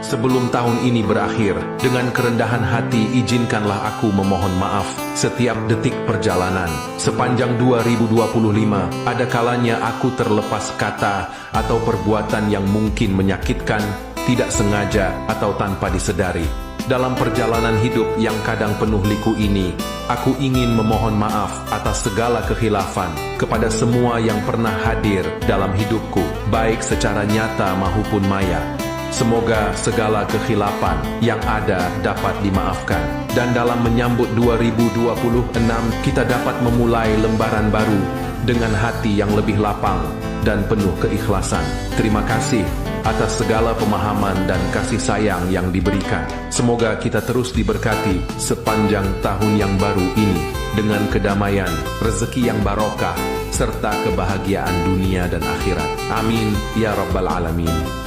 Sebelum tahun ini berakhir, dengan kerendahan hati izinkanlah aku memohon maaf setiap detik perjalanan. Sepanjang 2025, ada kalanya aku terlepas kata atau perbuatan yang mungkin menyakitkan, tidak sengaja atau tanpa disedari. Dalam perjalanan hidup yang kadang penuh liku ini, aku ingin memohon maaf atas segala kekhilafan kepada semua yang pernah hadir dalam hidupku, baik secara nyata maupun maya. Semoga segala kekhilafan yang ada dapat dimaafkan. Dan dalam menyambut 2026, kita dapat memulai lembaran baru dengan hati yang lebih lapang dan penuh keikhlasan. Terima kasih atas segala pemahaman dan kasih sayang yang diberikan. Semoga kita terus diberkati sepanjang tahun yang baru ini dengan kedamaian, rezeki yang barokah, serta kebahagiaan dunia dan akhirat. Amin ya rabbal alamin.